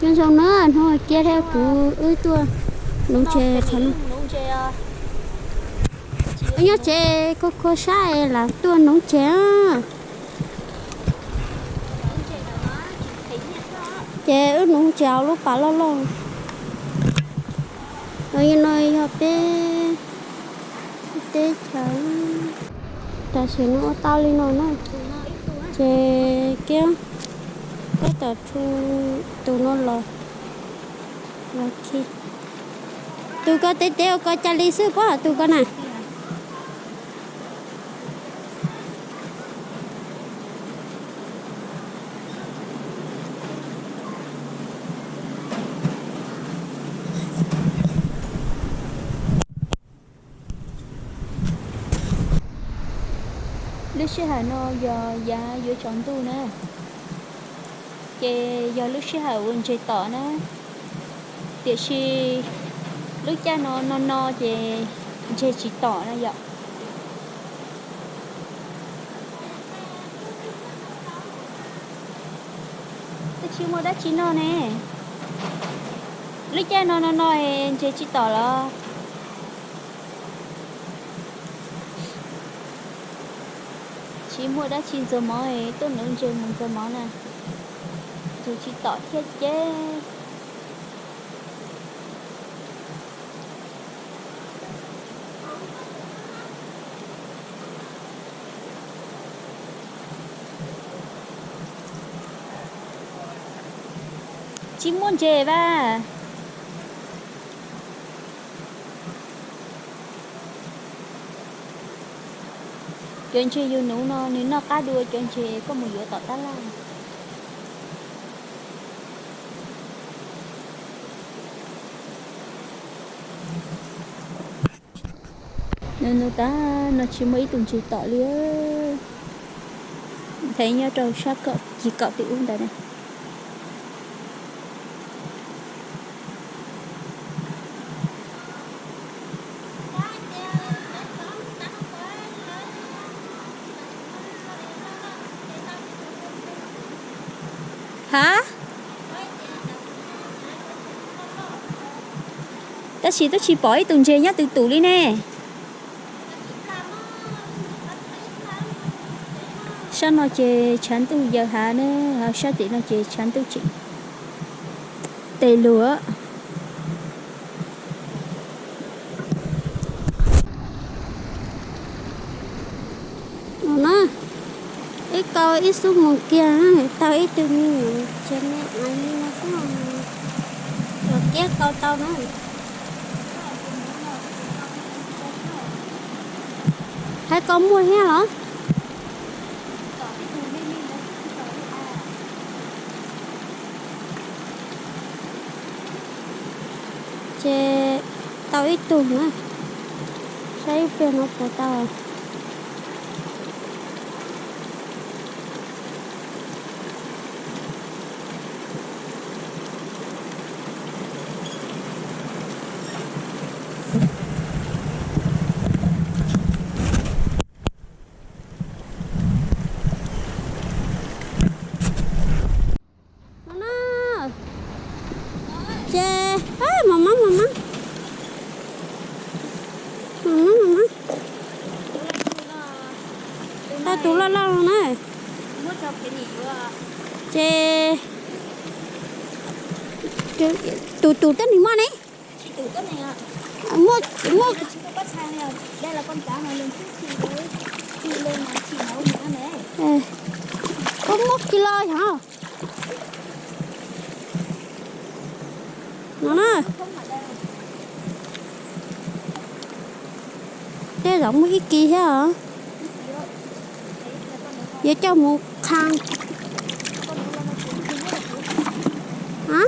nhưng xong nữa thôi kia theo cứ ơi tua nông chè thằng anh nhớ chè có sai là tua nông chè chè ướt nông chèo lúc bà lo lo rồi nói học tê chẳng ta sẽ nó tao lên nó chè kia cái tờ tụ nó lò khi tôi có té téo có cha lý sư quá tôi có nè lúc xưa hà nó giờ giá giữa chọn tu nè cái giờ lúc xưa hà quên chơi tỏ nè tiệt si lúc cha nó chơi chỉ tỏ nè vậy tôi chỉ mua đắt chỉ nó nè lúc cha nó chơi chỉ tỏ là chỉ mua đã chín giờ máu ấy tôi nướng trên một giờ máu này rồi chỉ tỏ thiết chế chỉ muốn chè ba chuyện chơi yêu nấu nó nếu nó cá đua chuyện chơi có một giữa tọt ta la nên nó ta nó chỉ mấy tuần chơi tọt lia thấy nhớ trâu sát cọ chỉ cọ thì uống đây này hả? Tôi chỉ bỏ từng chê nhá từ tủ đi nè. Sao nó chê chán từ giờ hả nè, sao thì nó chê chán từ chị. Tê lúa. Ít câu ít số một kia tao ít từ mình cho nên anh nó số rồi kia câu tao nó hai con mua he hả chè tao ít tù nữa thấy phiền nó của tao tao tủ la la rồi này chè tủ tất đi mua này tủ tất này ạ mua đây là con cá mà lên khi lên mà chỉ nấu nữa này có 1 kg hả nó nè đây giống cái kia hả vậy cho một khăn hả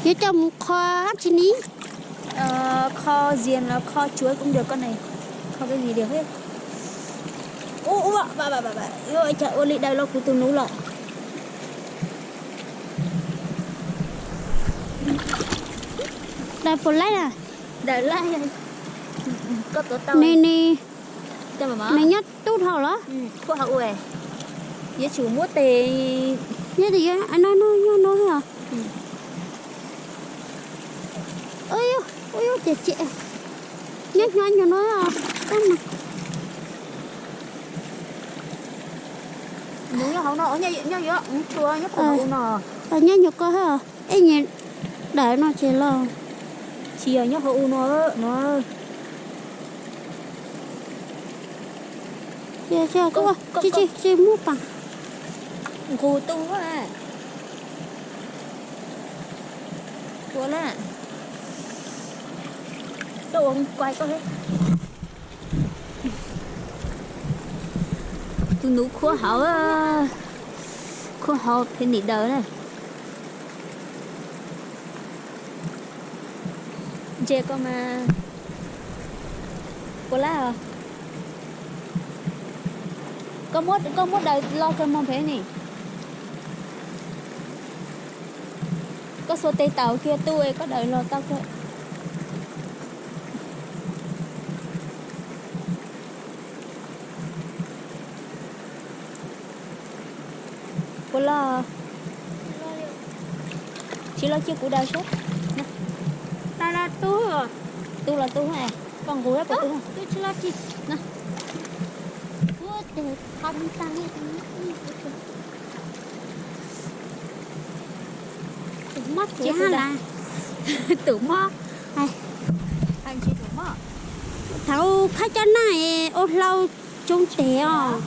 vậy cho một kho hấp xin ý kho riềng là kho chuối cũng được con này kho cái gì được hết ô bà ơi trời ơi lị đây lo của tôi nấu lọ đây phần lấy nè để lại có tổ tàu nè cho mà mày nhớ tút hầu đó có hậu ơi Giờ chủ mua tê. Như thì anh nói hả? Ôi chị nhắc nhói cho nói à tao mà Muốn như không nó nhá chua nhá cũng nó nhắc nhói có hả ấy nhìn để nó chỉ lo chia nhá hậu nó chưa có chị mua bằng gù tung quá à quá là đồ ông quay có hết tôi nấu khô hậu thì nị đỡ này chè có mà có lá à có mốt đời lo cho mong thế nè có số tây tàu kia tôi có đời lo tao cơ có lo chỉ lo chưa của đời hết ta là tu là tu hả còn của đấy của tu tôi chỉ là chị nè tôi để con tăng hết mất chị ha là tự mò hay anh chị tự mò thấu khách cho này ô lâu trông téo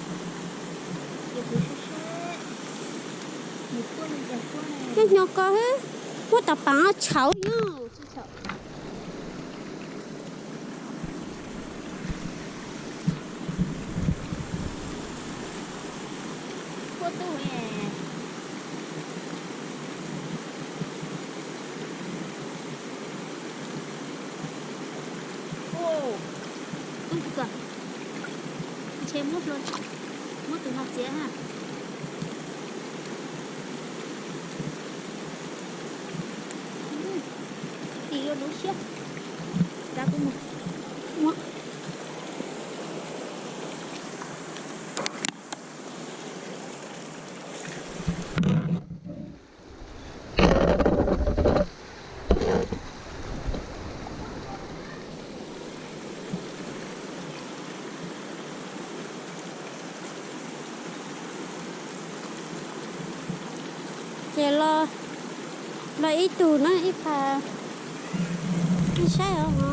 cái nhỏ có hết mua tập bán cháu nhá của tu hả ui cơ chém mút luôn mút từ ngọc dĩa ha tí vô đúng chiếc ra cũng một chị lo ít tù nó ít phà nó sai ở hả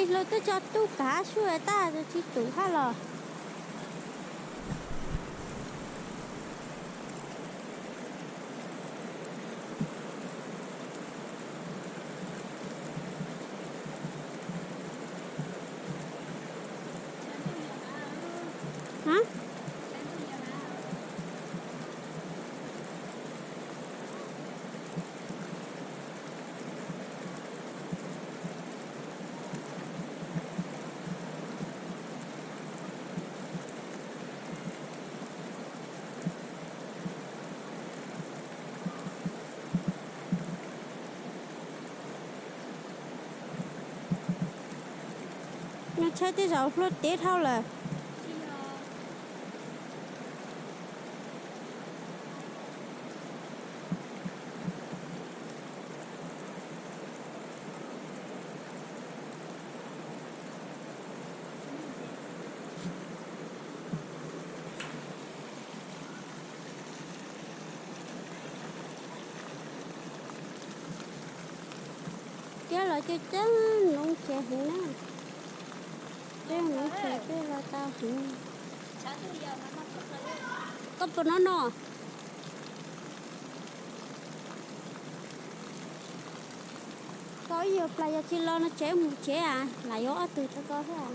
này là tôi cho tu cá xuôi ta rồi chỉ tu ha lò hả nó chơi tới giờ lúc tết thôi là cái là chơi chết nông trẻ hình á cái nông trẻ cái là tao hình có bữa nó nọ có nhiều playa chỉ lo nó chế một chế à lại gió từ cho có thế à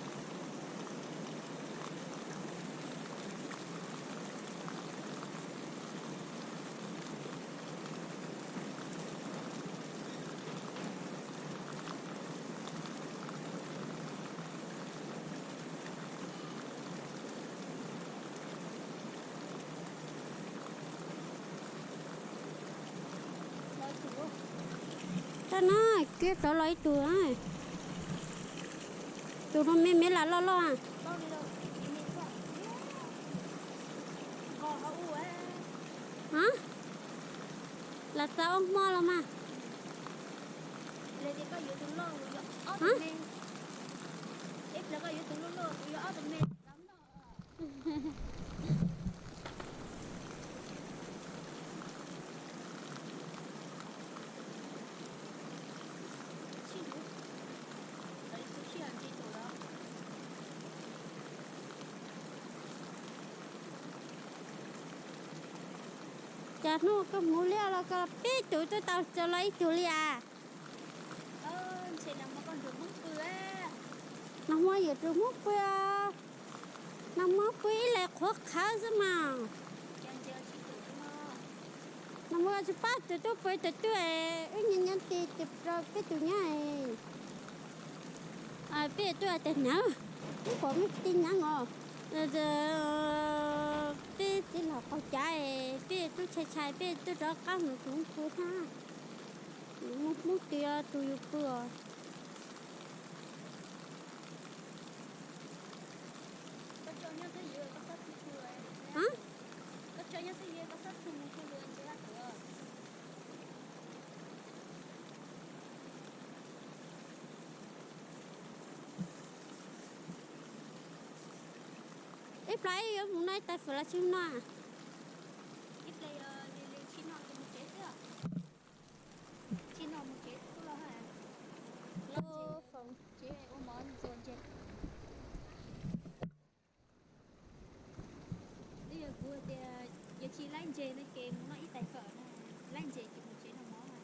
ta nói kia tao lấy tụi ấy tụi nó mê là lo à hả là tao ông mò là mà hả chả nó có mua leo là có biết tụi tôi tao cho lấy tụi lia nó mua gì tụi mốt quê nó mua quê là khó khăn mà nó mua cho bắt tụi tôi quê tụi tôi ấy nhân tiền chụp rồi biết tụi nhá à biết tôi tiền nào cũng có mấy tin nhá ngò giờ biết tin là con trai biết tôi chạy biết tôi đó các người cũng vui ha muốn kia tôi vừa hả ít lấy hôm nay ta phải là chim nó phòng chế ôm món rồi chế bây giờ vừa thì giờ chỉ lấy chế nó kèm nó ít tài phở này lấy chế chỉ một chế nó món này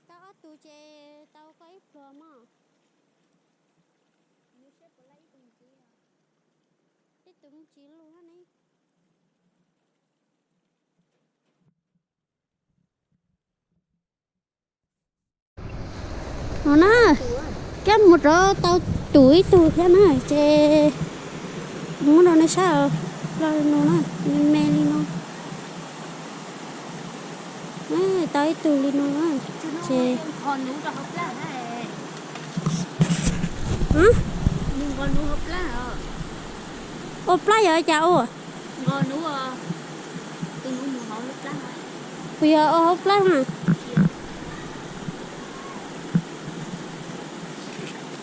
tao ở tù chè tao có ít rồi mà như sếp có lấy từng gì à ít tụng chỉ luôn á này nó cái một đó tao tuổi thế này chè muốn đâu nó sao lo nó mê đi nó tới tuổi đi nó chè còn nú ra hấp lá này hả nhưng còn nú hấp lá ô plá giờ cháu còn nú từ nú mùa máu hấp lá bây giờ ô hấp plá hả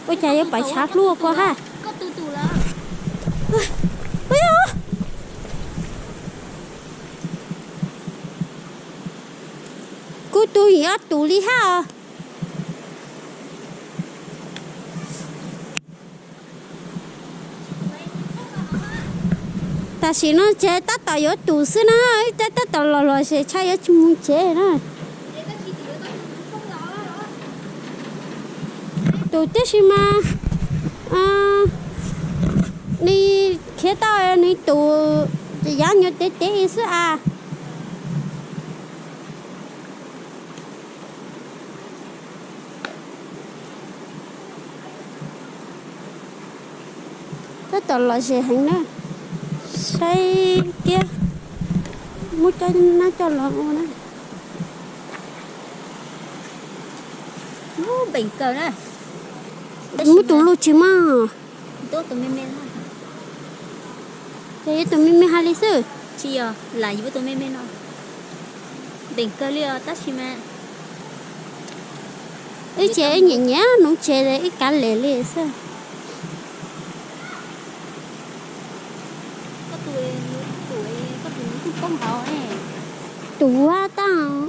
ôi trời ơi phải sát luôn qua ha có tu là ôi ơi cô tôi hiểu tủ đi ha ta chỉ nó chế ta tạo yếu tủ xí nó ta tạo lò sẽ chạy yếu chung chế nó tủ tết xí mà đi khi tao đi tủ giá nhiều tết ít xí à ta tạo lò sẽ hành nữa xây kia mua cho nó cho lò nữa bình cờ này mua tủ lô chứ mà tốt tụi mình thôi thế tụi mình hai lý sư chi à là gì với tụi mình thôi bình cờ liền tắt chi mà ấy chế nhẹ nhẹ nó chế đấy cả lẻ lẻ sao không hào này tủ á tao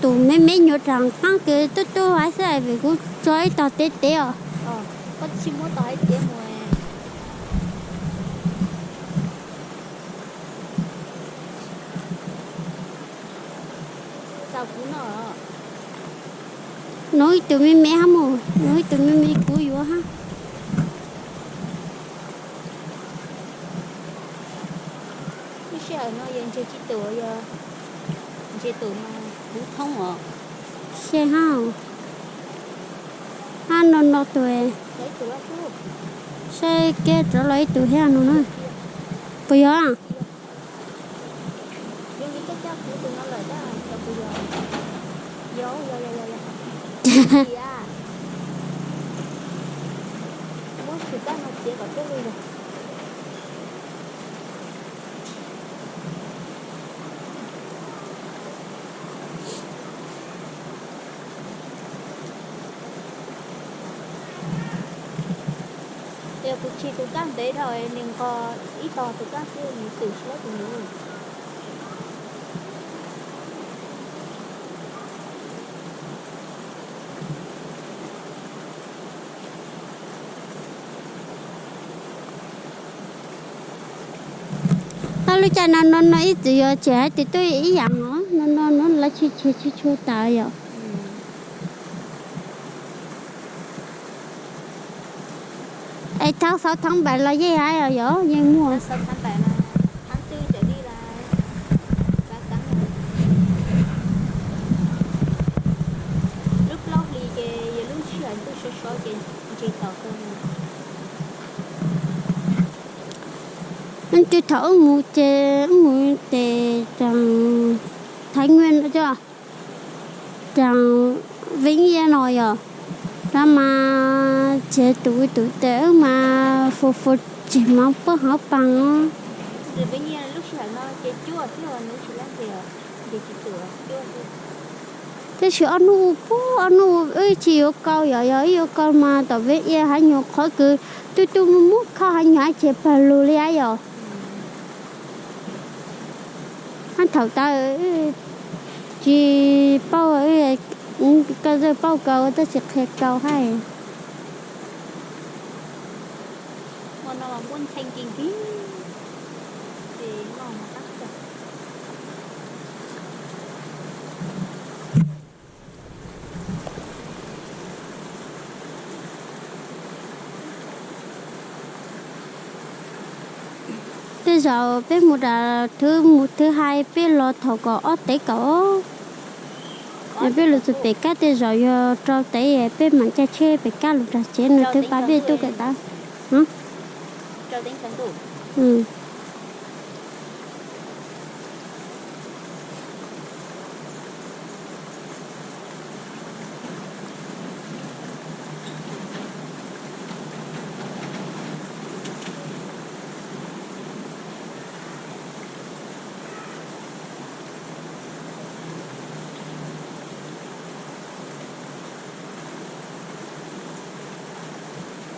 tủ mấy nhớ rằng tăng cái tôi hỏi sao về cũng chơi tao tết tết à có chim mua tỏi tết mùa sao cũng nói tụi mình mẹ hả mồ nói tụi mình mẹ cú vô ha cái xe nó yên chơi chỉ tựa giờ chơi tựa mà cũng thông à xe ha han nó tụi lấy tựa chú xe kia trở lại tụi ha nó nữa bây giờ nhưng cái chắc của tụi nó lại đó cho bây giờ vô muốn người ta nó chỉ có cái gì rồi tụi chị tụi các đấy rồi nên có ít to tụi các chứ mình xử lý tụi nó tao lúc cha nó ít thì trẻ thì tôi ý rằng nó là chi tài rồi ai tháng 7 là gì ai rồi dở gì mua tháng 7 là tháng 4 trở đi là ba tháng rồi lúc lót đi về lúc chuyển tôi số trên tàu cơ anh chưa thở một tề chẳng Thái Nguyên nữa chưa chẳng Vĩnh Yên rồi à đó mà chế tuổi tệ mà phụ chỉ mong có học bằng rồi Vĩnh Yên lúc chuyển nó chế chua chứ là nó chỉ làm gì à để chỉ chua thế chứ anh nu ơi chỉ yêu cầu yêu cầu mà tao biết yêu hay nhiều khó cứ tôi muốn khó hay nhỏ chế phải lưu lại rồi anh thầu ta chỉ bao ấy cái giờ bao cầu ta chỉ khét cầu hay mà nó muốn thành kinh tí thì nó mà tắt được bây giờ biết một thứ hai biết lo thầu có tế có em biết là tụi cá tê rồi trâu tê biết mà cha chê bị cá lụt ra chế nữa thứ ba biết tôi cái ta hả Trâu tính cần đủ. ừ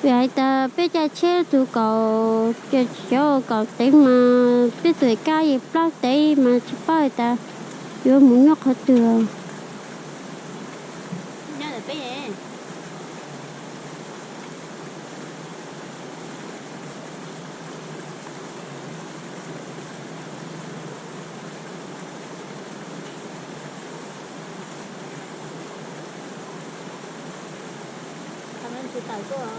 vậy ta biết cha chê tụi cậu cho cậu tính mà biết tụi cá gì bao tí mà chỉ bao ta vô muốn nhóc hết đường Nhớ là bé gì. Cảm ơn chị Tẩu cô ạ.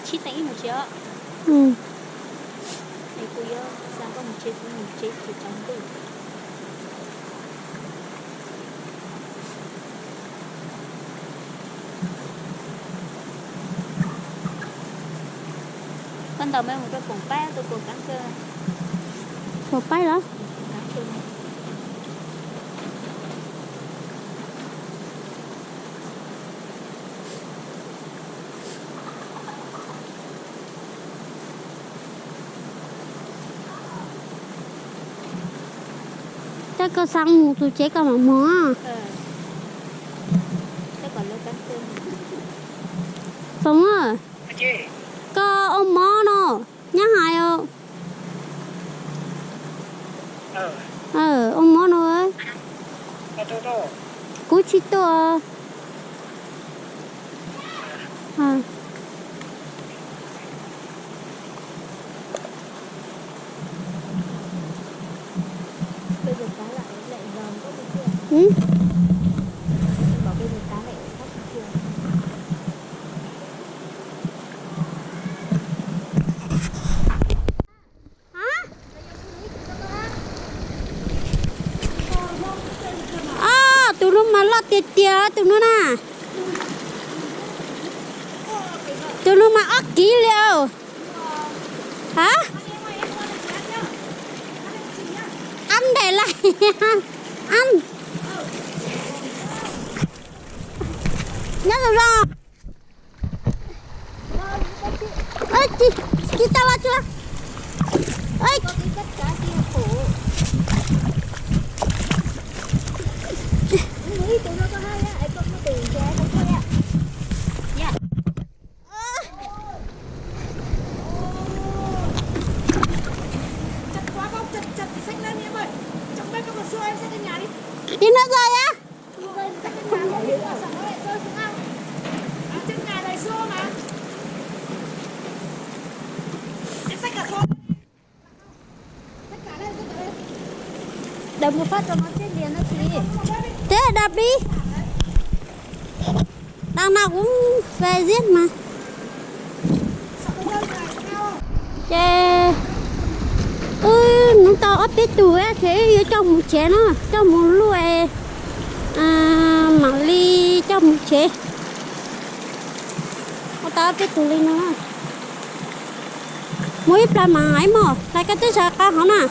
Chị tính một triệu. ừ Này cô yêu, sao có một chế chỉ trong tủ. Con tàu mấy một cái phòng ba tôi còn cắn cơ. một bay đó Cắn cơ. chắc có xăng tụi chế cả mà mua Chắc còn lấy cắn cơ. Phong ơi có ông mó nó nhá hai không ông mó nó ơi cú chi to Bây giờ cá lại giòn có được chưa? ừ Bảo bây giờ cá lại khác được chưa? tụi nó mà lót tiệt tiệt tụi nó nè tụi nó mà ớt kỹ liệu hả ăn để lại ăn nhớ rồi rồi ơi chị tao là chưa ơi đi nữa rồi á Đập một phát cho nó chết liền đó chị. thế đập đi đằng nào cũng về giết mà chè nó to ấp biết tù á thế trong một chén nó trong một lùi mảng ly trong một chén nó to ấp biết tù lên nó mỗi ít là mà ấy mà lại cái tới giờ cao hả nè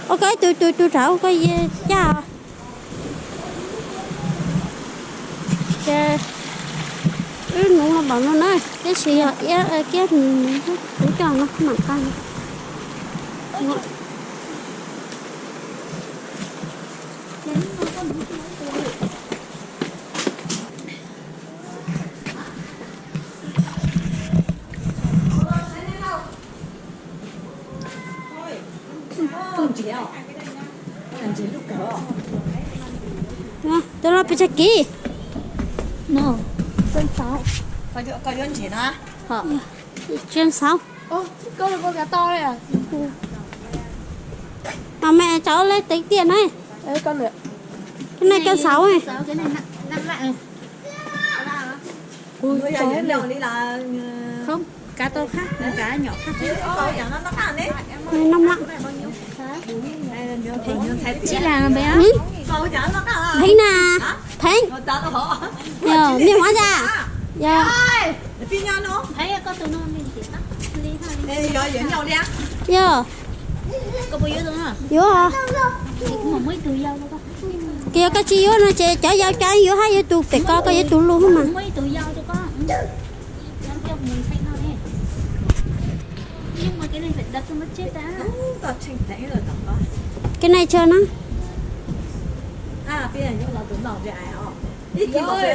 ok tôi rảo cái cha Nụ là bảo nó này cái gì à cái cũng cho nó mặn cay tôi lo bị chạy kì No. Cân 6. Có dân chỉ hả? trên 6 Ô, câu là con cá to đây à? mà mẹ cháu lấy tính tiền này Ê, con nữa. cái này cân 6 này 6 cái này nặng lại này. Ui, bây giờ dẫn đầu đi là Không, cá to khác, cá nhỏ khác. có dẫn nó ăn đấy. 5 lạng Chị là bé. Có dẫn nó ăn. thấy nè thấy Nó ta nó hở. giờ miếng hóa ra giờ Để phi nhau nó. Thấy con tụi nó mình chỉ tắt. Đi thôi. Ê, rồi dẫn nhau đi ăn. giờ Có bao nhiêu tụi nó? vô hả Thì cũng mà mấy tụi dâu đâu con. kia cái chi vô nó chở giao trái vô hai vô tụ phải coi cái vô tụ luôn mà Mấy tụi dâu cho con. Dám cho mình thấy nó nè. Nhưng mà cái này phải đặt cho nó chết đã. Tao chỉnh thấy rồi tao có. cái này chơi nó À, bây giờ nó là tụi nó dài hả? Ít kia bảo vệ.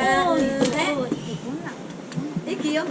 Ít kia bảo